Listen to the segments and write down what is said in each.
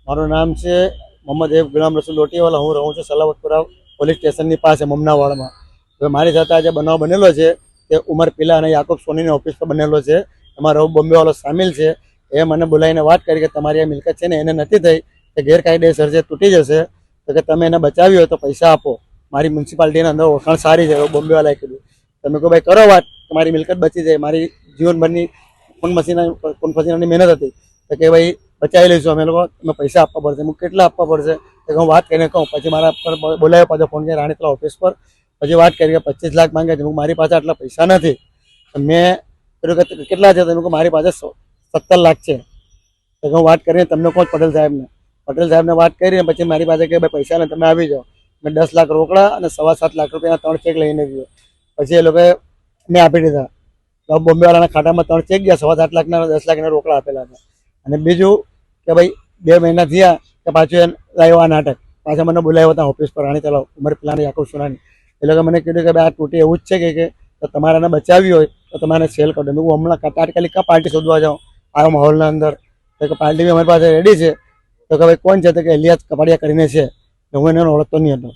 મારું નામ છે મોહમ્મદ એબ ગુલામ રસૂલ લોટીવાલા. હું રહું છું સલાવતપુરા પોલીસ સ્ટેશનની પાસે મમનાવાડમાં. હવે મારી સાથે આજે બનાવ બનેલો છે તે ઉમર પિલા અને યાકુબ સોનીની ઓફિસ પર બનેલો છે. એમાં રવ બોમ્બેવાળો સામેલ છે. એ મને બોલાવીને વાત કરી કે તમારી આ મિલકત છે ને એને નથી થઈ, તે ગેરકાયદેસર છે, તૂટી જશે, તો કે તમે એને બચાવી હોય તો પૈસા આપો. મારી મ્યુનિસિપાલિટીના અંદર ઓળખાણ સારી છે. બોમ્બેવાલાએ કીધું તમે કહો ભાઈ કરો વાત, તમારી મિલકત બચી જાય. મારી જીવનભરની ખૂન પસીનાની મહેનત હતી તો કે ભાઈ બચાવી લઈશું અમે લોકો, તમે પૈસા આપવા પડશે. હું કેટલા આપવા પડશે તો હું વાત કરીને કહું. પછી મારા પર બોલાવ્યો, પાછો ફોન કર્યા રાણીતલા ઓફિસ પર. પછી વાત કરી કે 25 લાખ માંગે છે. હું મારી પાસે આટલા પૈસા નથી. મેં કહ્યું કે કેટલા છે? તો મારી પાસે 17 લાખ છે. તો હું વાત કરીને તમને કહું પટેલ સાહેબને વાત કરીને પછી મારી પાસે કે ભાઈ પૈસા ને તમે આવી જાઓ. મેં 10 લાખ રોકડા અને 7.25 લાખ રૂપિયાના 3 ચેક લઈને ગયો. પછી એ લોકોએ મેં આપી દીધા. બોમ્બેવાળાના ખાતામાં 3 ચેક ગયા, 7.25 લાખના 10 લાખના રોકડા આપેલા હતા. અને બીજું કે ભાઈ 2 મહિના થયા કે પાછું લાવ્યો આ નાટક. પાછા મને બોલાવ્યો હતા ઓફિસ પર રાણીતલા ઉમર પિલાની યાકુબ સોનાની. એ લોકો મને કીધું કે ભાઈ આ તૂટી એવું જ છે કે તો તમારે એને બચાવી હોય તો તમારે સેલ કરી દો. હું હમણાં તાત્કાલિક પાર્ટી શોધવા જાઉં આ માહોલના અંદર. તો કે પાર્ટી બી અમારી પાસે રેડી છે. તો કે ભાઈ કોણ છે? તો કે એલિયાસ કપાડિયા કરીને છે. હું એને ઓળખતો નહીં હતો.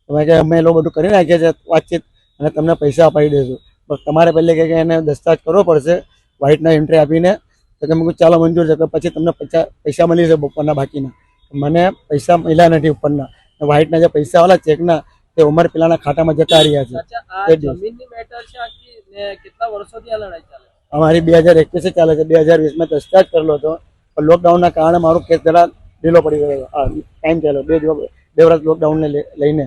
તમે કે અમે એ લોકો બધું કરી નાખીએ છીએ વાતચીત અને તમને પૈસા અપાવી દઈશું. પણ તમારે પહેલે કે એને દસ્તાવેજ કરવો પડશે વ્હાઇટના એન્ટ્રી આપીને. તો કે મેં ચાલો મંજૂર છે. પછી તમને પૈસા મળી જશે બપોરના બાકીના. મને પૈસા મળ્યા નથી ઉપરના. વ્હાઇટના જે પૈસાવાળા ચેકના તે ઉમર પિલાના ખાતામાં જતા રહ્યા છે. અમારી 2021 ચાલે છે. 2020 દસ્તાવેજ કરેલો હતો, પણ લોકડાઉનના કારણે મારું કેસ જરા ઢીલો પડી ગયો. ટાઈમ ચાલ્યો 2 વર્ષ લોકડાઉનને લઈને.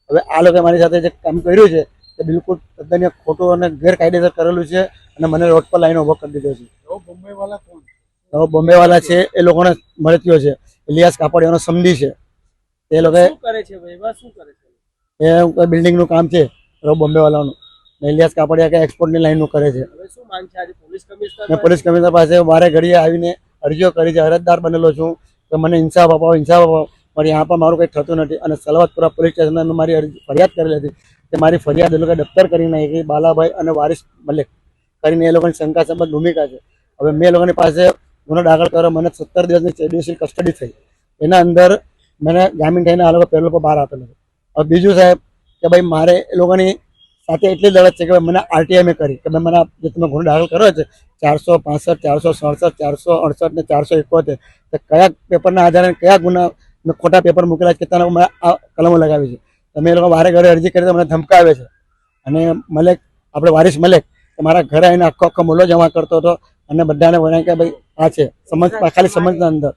હવે આ લોકોએ મારી સાથે જે કામ કર્યું છે તે બિલકુલ તદ્દન ખોટું અને ગેરકાયદેસર કરેલું છે અને મને રોડ પર લાઈને ઉભો કરી દીધો છે. બોમ્બેવાલા છે એ લોકોને મળતીઓ છે. ઇલિયાસ કાપડિયાનો સમજી છે. તે લોકો એ બિલ્ડિંગનું કામ છે બોમ્બેવાલાનું. ઇલિયાસ કાપડિયા કે એક્સપોર્ટની લાઈનનું કરે છે. મેં પોલીસ કમિશનર પાસે વારે ઘડીએ આવીને અરજીઓ કરી છે. અરજદાર બનેલો છું કે મને ઇન્સાફ અપાવો, ઇન્સાફ અપાવો. પણ यहाँ પણ મારું કંઈ થતું નથી. અને સલાવતપુરા પોલીસ સ્ટેશનમાં મારી ફરિયાદ કરેલી હતી. તે મારી ફરિયાદ એ લોકો દફતર કરી નાખી. બાલાભાઈ અને વારિસ મલિક કરીને એ લોકોની શંકાસ્પદ ભૂમિકા છે. હવે મેં એ લોકોની પાસે ગુનો દાખલ કર્યો. મને 17 દિવસની જ્યુડિશિયલ કસ્ટડી થઈ. એના અંદર મને જામીન થઈને આ લોકો પહેલો પર બહાર આપેલો. હવે બીજું સાહેબ કે ભાઈ મારે એ લોકોની સાથે એટલી લડત છે કે ભાઈ મને આરટીઆઈ મેં કરી કે ભાઈ મને જે તમે ગુનો દાખલ કર્યો છે 465, 467, 468 ને 471, તો કયા પેપરના આધારે કયા ગુના મેં ખોટા પેપર મૂકેલા છે કે તેના મેં આ કલમો લગાવી છે. તમે એ લોકો વારે ઘરે અરજી કરી તો મને ધમકાવે છે. અને મલેક આપણે વારિસ મલેક મારા ઘરે આવીને આખો મોલો જમા કરતો હતો અને બધાને બનાવી કે ભાઈ આ છે સમજ, ખાલી સમજના અંદર